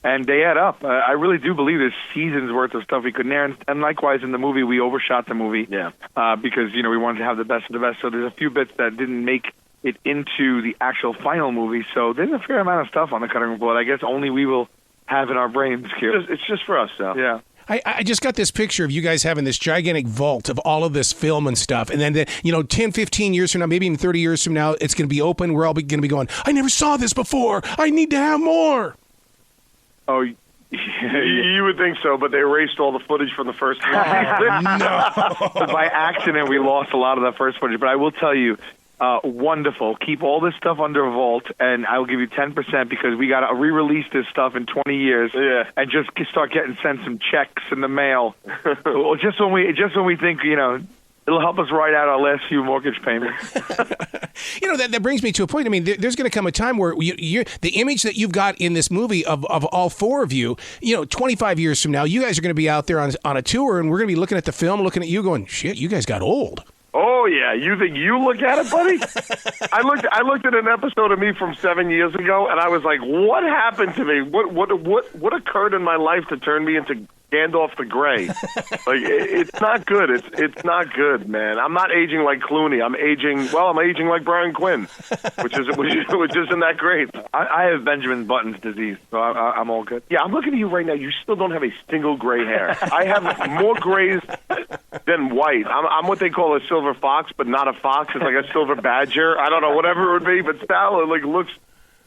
And they add up. I really do believe there's seasons worth of stuff we couldn't air. And likewise, in the movie, we overshot the movie because, we wanted to have the best of the best. So there's a few bits that didn't make it into the actual final movie. So there's a fair amount of stuff on the cutting room floor that I guess only we will have in our brains, Q. It's just for us, Sal. Yeah. I just got this picture of you guys having this gigantic vault of all of this film and stuff. And then, 10, 15 years from now, maybe even 30 years from now, it's going to be open. We're all going to be going, I never saw this before. I need to have more. Oh, you would think so, but they erased all the footage from the first one. No. By accident, we lost a lot of that first footage. But I will tell you, wonderful. Keep all this stuff under a vault, and I will give you 10% because we got to re-release this stuff in 20 years and just start getting sent some checks in the mail. just when we think, it'll help us write out our last few mortgage payments. That brings me to a point. I mean, there's going to come a time where the image that you've got in this movie of all four of you, 25 years from now, you guys are going to be out there on a tour, and we're going to be looking at the film, looking at you going, shit, you guys got old. Oh, yeah. You think you look at it, buddy? I looked at an episode of me from 7 years ago, and I was like, what happened to me? What occurred in my life to turn me into Gandalf the Grey? It's not good. It's not good, man. I'm not aging like Clooney. I'm aging like Brian Quinn, which isn't that great. I have Benjamin Button's disease, so I'm all good. Yeah, I'm looking at you right now. You still don't have a single gray hair. I have more grays than white. I'm what they call a silver fox, but not a fox. It's like a silver badger. I don't know, whatever it would be, but Sal,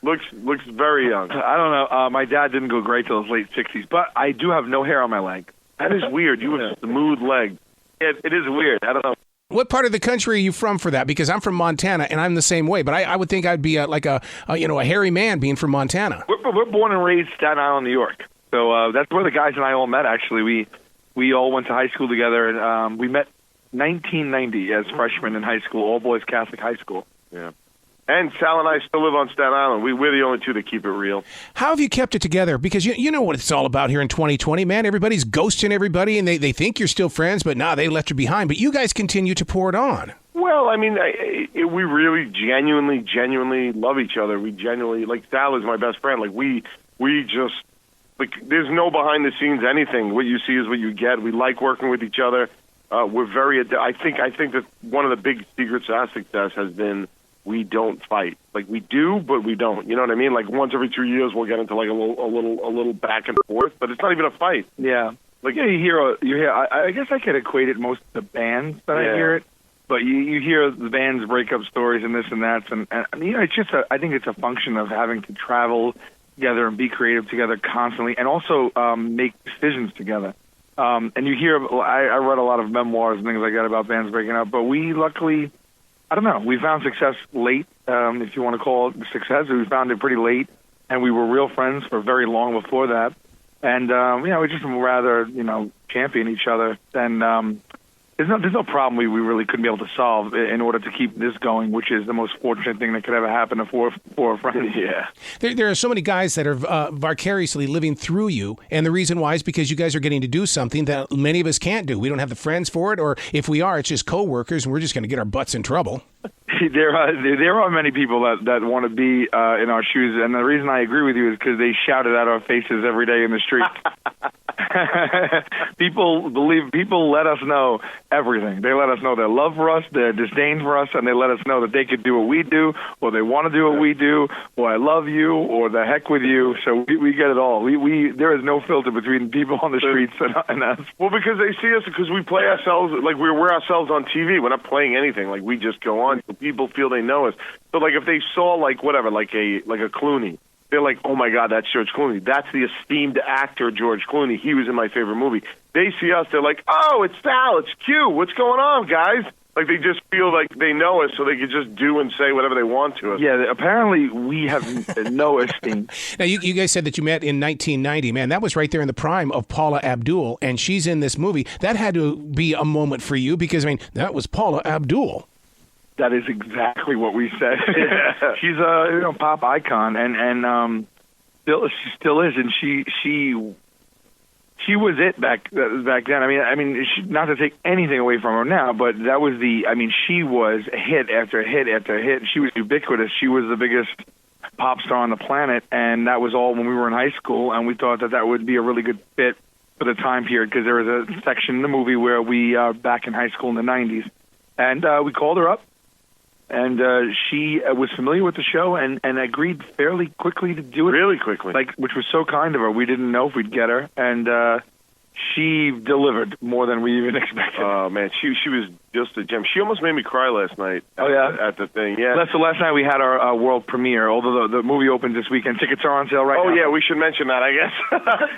looks very young. I don't know. My dad didn't go gray till his late 60s, but I do have no hair on my leg. That is weird. You have a smooth leg. It is weird. I don't know. What part of the country are you from for that? Because I'm from Montana, and I'm the same way. But I would think I'd be a hairy man being from Montana. We're born and raised Staten Island, New York. So that's where the guys and I all met, actually. We all went to high school together, and we met 1990 as freshmen in high school, all-boys Catholic high school. Yeah. And Sal and I still live on Staten Island. We're the only two that keep it real. How have you kept it together? Because you know what it's all about here in 2020, man. Everybody's ghosting everybody, and they think you're still friends, but they left you behind. But you guys continue to pour it on. Well, I mean, we really genuinely love each other. We genuinely, Sal is my best friend. We just, there's no behind-the-scenes anything. What you see is what you get. We like working with each other. We're very, I think that one of the big secrets to our success has been we don't fight. We do, but we don't. You know what I mean? Once every 2 years, we'll get into a little back and forth, but it's not even a fight. Yeah. You hear. I guess I could equate it most to the bands that I hear it, but you hear the bands breakup stories and this and that, and it's just I think it's a function of having to travel together and be creative together constantly, and also make decisions together. And you hear. I read a lot of memoirs and things like that about bands breaking up, but we luckily. I don't know. We found success late, if you want to call it success. We found it pretty late, and we were real friends for very long before that. And, we just rather, champion each other than there's no problem we really couldn't be able to solve in order to keep this going, which is the most fortunate thing that could ever happen to four friends. Yeah. There are so many guys that are vicariously living through you, and the reason why is because you guys are getting to do something that many of us can't do. We don't have the friends for it, or if we are, it's just coworkers, and we're just going to get our butts in trouble. There are many people that want to be in our shoes, and the reason I agree with you is because they shout it at our faces every day in the street. People let us know everything. They let us know their love for us, their disdain for us, and they let us know that they could do what we do, or they want to do what we do, or I love you, or the heck with you. So we get it all. There is no filter between people on the streets and us. Well, because they see us, because we play ourselves, we're ourselves on TV. We're not playing anything. We just go on. So people feel they know us. So if they saw a Clooney, they're like, oh my God, that's George Clooney. That's the esteemed actor George Clooney. He was in my favorite movie. They see us, they're like, oh, it's Sal, it's Q. What's going on, guys? like they just feel like they know us, so they can just do and say whatever they want to us. Yeah, apparently we have no esteem. Now, you guys said that you met in 1990. Man, that was right there in the prime of Paula Abdul, and she's in this movie. That had to be a moment for you because, I mean, that was Paula Abdul. That is exactly what we said. She's a pop icon, and she still is, and she was it back then. I mean, not to take anything away from her now, but that was she was a hit after hit after hit. She was ubiquitous. She was the biggest pop star on the planet, and that was all when we were in high school, and we thought that would be a really good fit for the time period because there was a section in the movie where we are back in high school in the 90s, and we called her up, and she was familiar with the show and agreed fairly quickly to do it. Really quickly. Which was so kind of her. We didn't know if we'd get her, and she delivered more than we even expected. Oh, man, she was just a gem. She almost made me cry last night. Oh, yeah? At the thing, yeah. So last night we had our world premiere, although the movie opens this weekend. Tickets are on sale right now. Oh, yeah, we should mention that, I guess.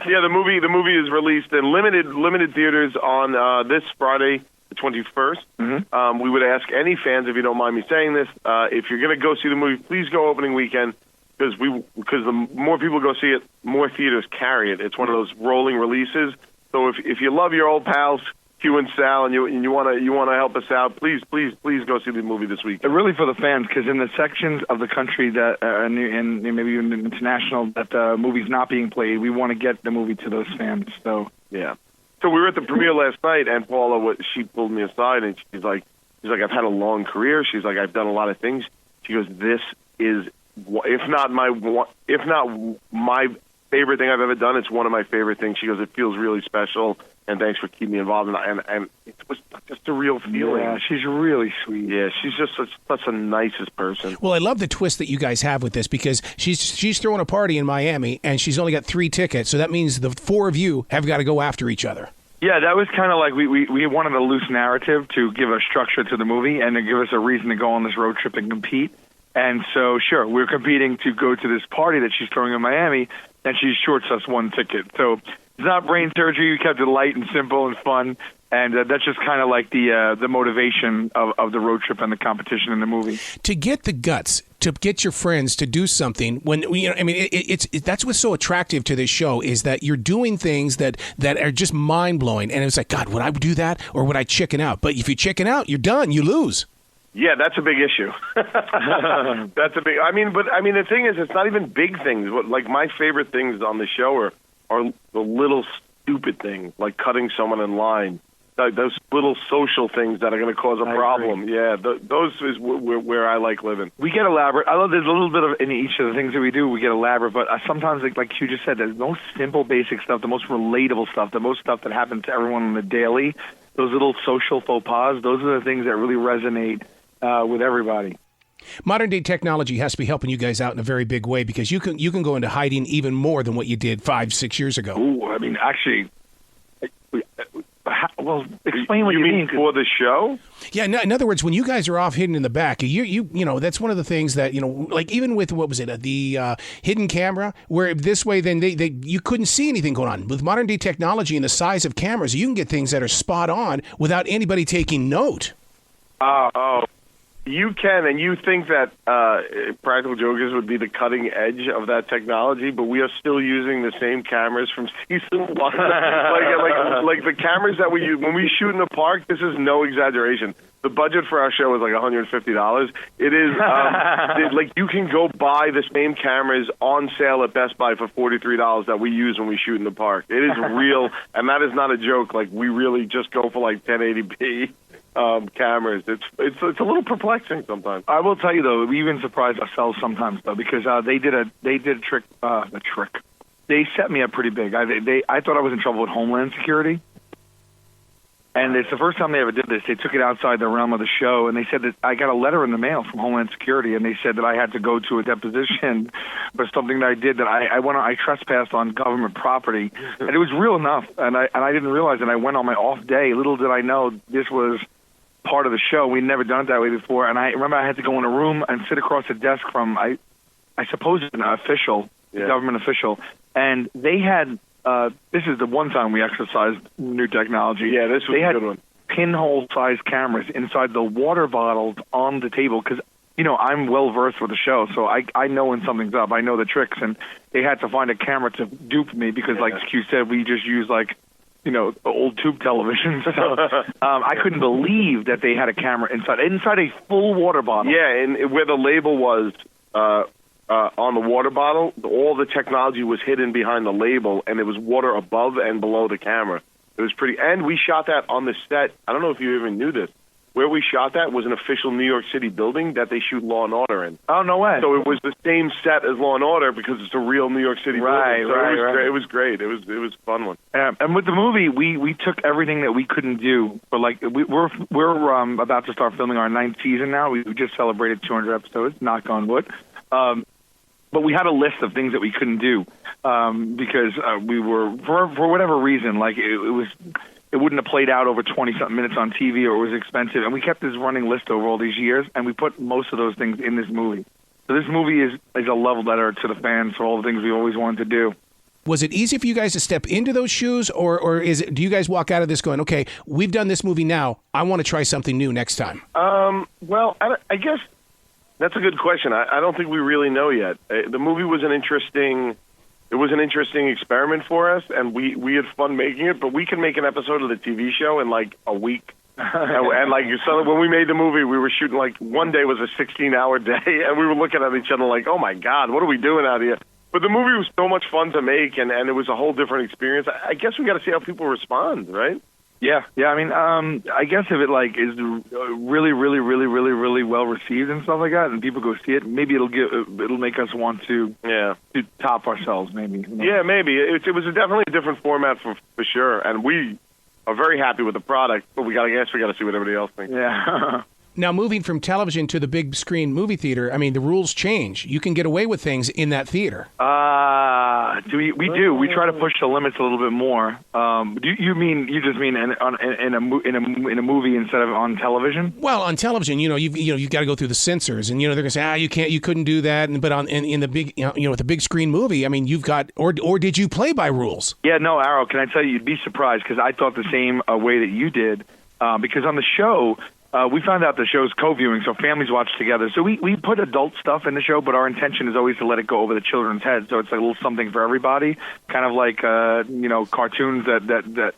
Yeah, the movie is released in limited theaters on this Friday, the 21st. Mm-hmm. We would ask any fans, if you don't mind me saying this, if you're going to go see the movie, please go opening weekend because the more people go see it, more theaters carry it. It's one of those rolling releases. So if you love your old pals, Hugh and Sal, and you want to help us out, please go see the movie this weekend. Really for the fans, because in the sections of the country that and maybe even international that the movie's not being played, we want to get the movie to those fans. So yeah. So we were at the premiere last night, and Paula, she pulled me aside, and she's like, I've had a long career. She's like, I've done a lot of things. She goes, this is, if not my favorite thing I've ever done, it's one of my favorite things. She goes, it feels really special, and thanks for keeping me involved. And it was just a real feeling. Yeah, she's really sweet. Yeah, she's just such a nicest person. Well, I love the twist that you guys have with this because she's throwing a party in Miami, and she's only got 3 tickets, so that means the 4 of you have got to go after each other. Yeah, that was kind of like we wanted a loose narrative to give a structure to the movie and to give us a reason to go on this road trip and compete. And so, sure, we're competing to go to this party that she's throwing in Miami, and she shorts us 1 ticket. So it's not brain surgery. We kept it light and simple and fun, and that's just kind of like the motivation of the road trip and the competition in the movie. To get the guts, to get your friends to do something when that's what's so attractive to this show is that you're doing things that are just mind blowing, and it's like, God, would I do that or would I chicken out? But if you chicken out, you're done. You lose. Yeah, that's a big issue. That's a big. The thing is, it's not even big things. Like my favorite things on the show are the little stupid things, like cutting someone in line. Those little social things that are going to cause a problem. Agree. Yeah, those is where I like living. We get elaborate. I love there's a little bit of in each of the things that we do. We get elaborate, but sometimes, like you just said, the most simple, basic stuff, the most relatable stuff, the most stuff that happens to everyone on the daily. Those little social faux pas. Those are the things that really resonate with everybody. Modern day technology has to be helping you guys out in a very big way because you can go into hiding even more than what you did 5-6 years ago. Ooh, I mean, actually, well, explain what you mean for the show. Yeah, in other words, when you guys are off hidden in the back, you know that's one of the things that like even with what was it the hidden camera, where this way then they you couldn't see anything going on. With modern day technology and the size of cameras, you can get things that are spot on without anybody taking note. Oh. You can, and you think that Practical Jokers would be the cutting edge of that technology, but we are still using the same cameras from season 1. like the cameras that we use when we shoot in the park. This is no exaggeration. The budget for our show is like $150. It is like you can go buy the same cameras on sale at Best Buy for $43 that we use when we shoot in the park. It is real, and that is not a joke. Like we really just go for like 1080p. Cameras. It's a little perplexing sometimes. I will tell you though, we even surprise ourselves sometimes though because they did a trick. They set me up pretty big. I thought I was in trouble with Homeland Security, and it's the first time they ever did this. They took it outside the realm of the show, and they said that I got a letter in the mail from Homeland Security, and they said that I had to go to a deposition for something that I did that I trespassed on government property, and it was real enough, and I didn't realize it. I went on my off day. Little did I know this was part of the show. We'd never done it that way before, and I remember I had to go in a room and sit across the desk from I suppose an official, government official, and they had this is the one time we exercised new technology. Yeah, this was a good one. pinhole-sized cameras inside the water bottles on the table because, I'm well-versed with the show, so I know when something's up. I know the tricks, and they had to find a camera to dupe me because, like Q said, we just use, old tube television. So I couldn't believe that they had a camera inside a full water bottle. Yeah, and where the label was on the water bottle, all the technology was hidden behind the label, and there was water above and below the camera. It was pretty, and we shot that on the set. I don't know if you even knew this. Where we shot that was an official New York City building that they shoot Law and Order in. Oh, no way. So it was the same set as Law and Order because it's a real New York City building. So it was great. It was a fun one. And with the movie, we took everything that we couldn't do. But we're about to start filming our 9th season now. We just celebrated 200 episodes, knock on wood. But we had a list of things that we couldn't do because we were, for whatever reason, it wouldn't have played out over 20-something minutes on TV, or it was expensive. And we kept this running list over all these years, and we put most of those things in this movie. So this movie is a love letter to the fans for all the things we always wanted to do. Was it easy for you guys to step into those shoes, or do you guys walk out of this going, okay, we've done this movie now, I want to try something new next time? Well, I guess that's a good question. I don't think we really know yet. The movie was an interesting experiment for us, and we had fun making it, but we can make an episode of the TV show in a week. and so when we made the movie, we were shooting one day was a 16-hour day, and we were looking at each other like, oh my God, what are we doing out here? But the movie was so much fun to make, and it was a whole different experience. I guess we got to see how people respond, right? Yeah. I mean, I guess if it is really, really, really, really, really well received and stuff like that, and people go see it, maybe it'll make us want to top ourselves, maybe. Yeah, maybe it was definitely a different format for sure, and we are very happy with the product. But we got to see what everybody else thinks. Yeah. Now, moving from television to the big screen movie theater, I mean, the rules change. You can get away with things in that theater. We do. We try to push the limits a little bit more. You just mean in a movie instead of on television? Well, on television, you've got to go through the censors, and they're going to say, you couldn't do that. But in the big, with the big screen movie, I mean, you've got, or did you play by rules? Yeah, no, Arroe. Can I tell you, you'd be surprised because I thought the same way that you did. Because on the show. We found out the show's co-viewing, so families watch together. So we put adult stuff in the show, but our intention is always to let it go over the children's heads. So it's a little something for everybody, kind of like cartoons that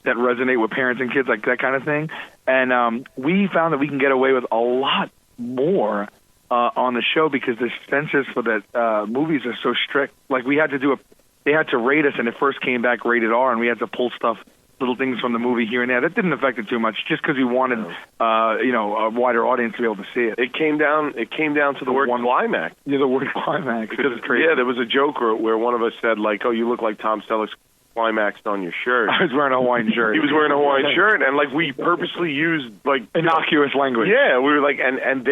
resonate with parents and kids, like that kind of thing. And we found that we can get away with a lot more on the show because the censors for the movies are so strict. Like they had to rate us, and it first came back rated R, and we had to pull little things from the movie here and there. That didn't affect it too much, just because we wanted, a wider audience to be able to see it. It came down to the word climax. Yeah, the word climax. Because it's crazy. Yeah, there was a joke where one of us said, oh, you look like Tom Selleck's climaxed on your shirt. I was wearing a Hawaiian shirt. He was wearing a Hawaiian shirt, and we purposely used innocuous language. Yeah, we were and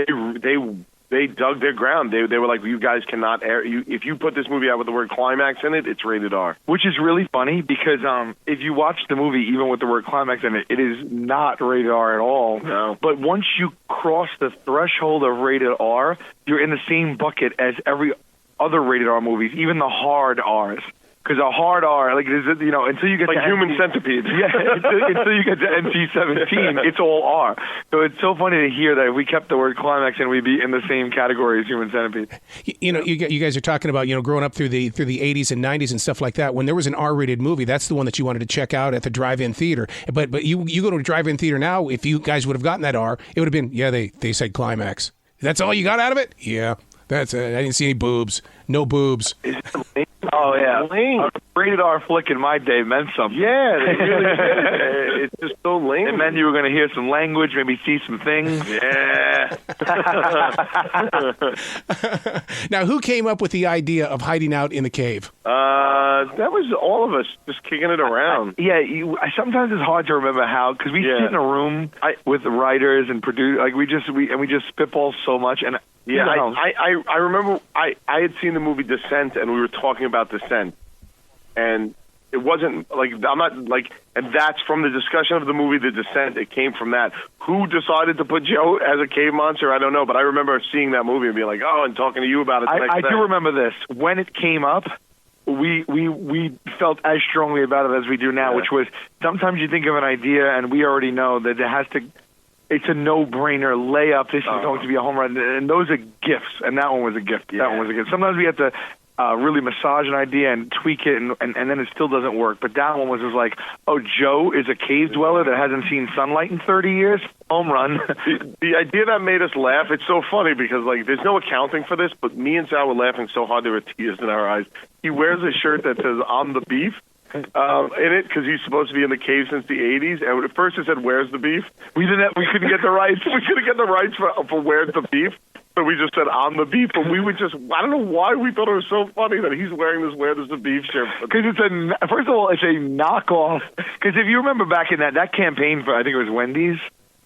they dug their ground. They were like, you guys cannot air. If you put this movie out with the word climax in it, it's rated R. Which is really funny because if you watch the movie, even with the word climax in it, it is not rated R at all. No. But once you cross the threshold of rated R, you're in the same bucket as every other rated R movies, even the hard Rs. Because a hard R, until you get to Human Centipede. Yeah, until you get to NC-17, it's all R. So it's so funny to hear that if we kept the word climax and we'd be in the same category as Human Centipede. You guys are talking about growing up through the 80s and 90s and stuff like that. When there was an R-rated movie, that's the one that you wanted to check out at the drive-in theater. But you go to a drive-in theater now, if you guys would have gotten that R, it would have been, they said climax. That's all you got out of it? Yeah. That's it. I didn't see any boobs. No boobs. Oh, yeah. A rated R flick in my day meant something. Yeah, they really did. It's just so lame. It meant you were going to hear some language, maybe see some things. Yeah. Now, who came up with the idea of hiding out in the cave? That was all of us just kicking it around. Sometimes it's hard to remember how, because we sit in a room with the writers and producers. We just spitball so much. And yeah, I remember I had seen the movie Descent, and we were talking about Descent, and it wasn't and that's from the discussion of the movie The Descent. It came from that. Who decided to put Joe as a cave monster? I don't know, but I remember seeing that movie and being like, and talking to you about it. I do remember this when it came up. we felt as strongly about it as we do now, which was sometimes you think of an idea and we already know that it's a no-brainer layup. This is going to be a home run, and those are gifts. And that one was a gift. That one was a gift. Sometimes we have to really massage an idea and tweak it, and then it still doesn't work. But that one was just like, oh, Joe is a cave dweller that hasn't seen sunlight in 30 years. Home run. The idea that made us laugh, it's so funny because, like, there's no accounting for this, but me and Sal were laughing so hard there were tears in our eyes. He wears a shirt that says, "I'm the beef." In it, because he's supposed to be in the cave since the 80s, and at first it said, "Where's the beef?" We couldn't get the rights. We couldn't get the rights for "Where's the beef?" So we just said, "I'm the beef." But we would just, I don't know why we thought it was so funny that he's wearing this "Where's the beef" shirt. Because first of all, it's a knockoff. Because if you remember back in that campaign for, I think it was Wendy's.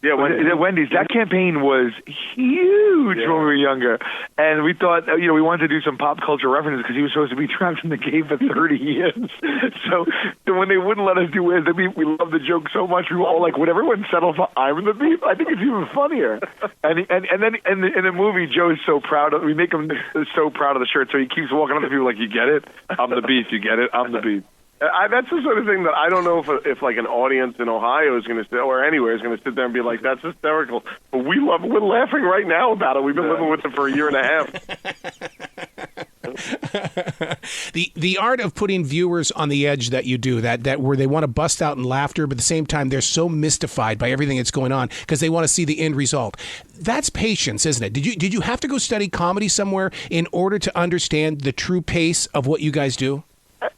Yeah, Wendy's. That campaign was huge when we were younger, and we thought, we wanted to do some pop culture references because he was supposed to be trapped in the cave for 30 years. So when they wouldn't let us do "Where's the beef," we loved the joke so much. We were all like, "Would everyone settle for 'I'm the beef'? I think it's even funnier." And then in the movie, Joe's so proud of. We make him so proud of the shirt, so he keeps walking up to people like, "You get it? I'm the beef. You get it? I'm the beef." That's the sort of thing that I don't know if like an audience in Ohio is going to or anywhere is going to sit there and be like, "That's hysterical." But we're laughing right now about it. We've been living with it for a year and a half. The art of putting viewers on the edge that you do, that where they want to bust out in laughter, but at the same time they're so mystified by everything that's going on because they want to see the end result. That's patience, isn't it? Did you have to go study comedy somewhere in order to understand the true pace of what you guys do?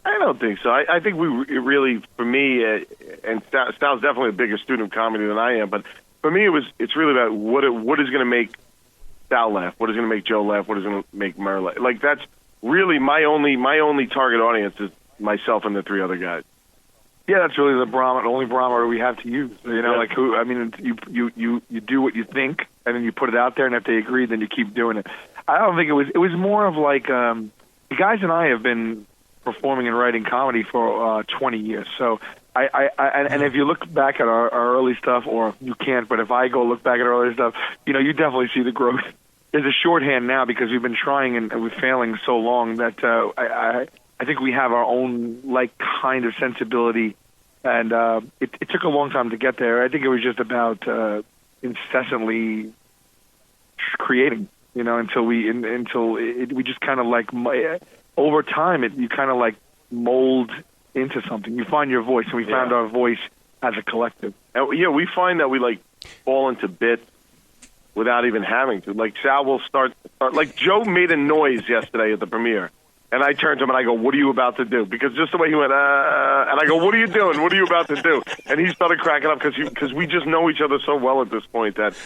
I don't think so. I think really, for me, and Sal's definitely a bigger student of comedy than I am, but for me, it's really about what is going to make Sal laugh, what is going to make Joe laugh, what is going to make Mer laugh. Like, that's really my only target audience is myself and the three other guys. Yeah, that's really the only barometer we have to use. Like who? I mean, you do what you think, and then you put it out there, and if they agree, then you keep doing it. I don't think it was more of like the guys and I have been performing and writing comedy for 20 years. So and if you look back at our early stuff, or you can't, but if I go look back at our early stuff, you definitely see the growth. There's a shorthand now because we've been trying and we're failing so long that I think we have our own kind of sensibility, and it took a long time to get there. I think it was just about incessantly creating, until we just kind of over time, you kind of mold into something. You find your voice, and we found our voice as a collective. We find that we fall into bits without even having to. Like Sal will start. Like Joe made a noise yesterday at the premiere, and I turned to him and I go, "What are you about to do?" Because just the way he went, and I go, "What are you doing? What are you about to do?" And he started cracking up because we just know each other so well at this point that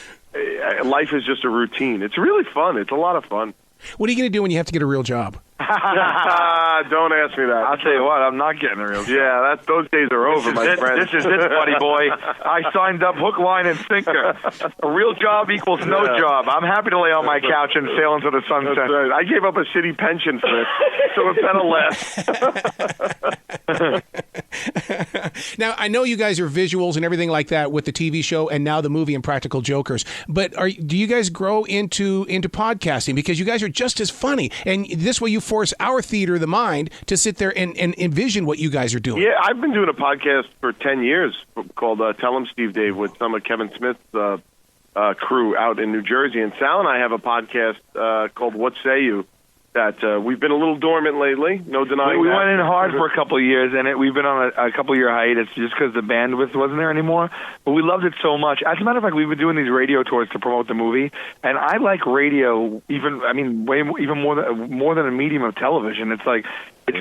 life is just a routine. It's really fun. It's a lot of fun. What are you going to do when you have to get a real job? Don't ask me that. I'll tell you what, I'm not getting a real job. Yeah, those days are over, my friend. This is it, buddy boy. I signed up hook, line, and sinker. A real job equals no job. I'm happy to lay on my couch and sail into the sunset. Right. I gave up a shitty pension for this, so it better last. Now, I know you guys are visuals and everything like that with the TV show and now the movie Impractical Jokers, but do you guys grow into podcasting? Because you guys are just as funny, and this way you force our theater of the mind to sit there and envision what you guys are doing. Yeah, I've been doing a podcast for 10 years called Tell 'em Steve Dave with some of Kevin Smith's crew out in New Jersey. And Sal and I have a podcast called What Say You that we've been a little dormant lately, no denying we that. went in hard for a couple of years, and we've been on a couple-year hiatus just because the bandwidth wasn't there anymore. But we loved it so much. As a matter of fact, we've been doing these radio tours to promote the movie, and I like radio even more than a medium of television. It's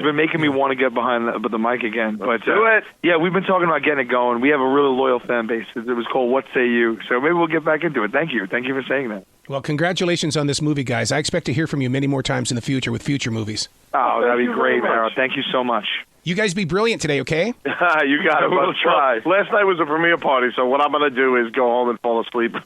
been making me want to get behind the mic again. Let's do it. Yeah, we've been talking about getting it going. We have a really loyal fan base. It was called What Say You? So maybe we'll get back into it. Thank you. Thank you for saying that. Well, congratulations on this movie, guys. I expect to hear from you many more times in the future with future movies. Oh, that'd be great, Arroe. Thank you so much. You guys be brilliant today, okay? You got it. We'll try. Last night was a premiere party, so what I'm going to do is go home and fall asleep.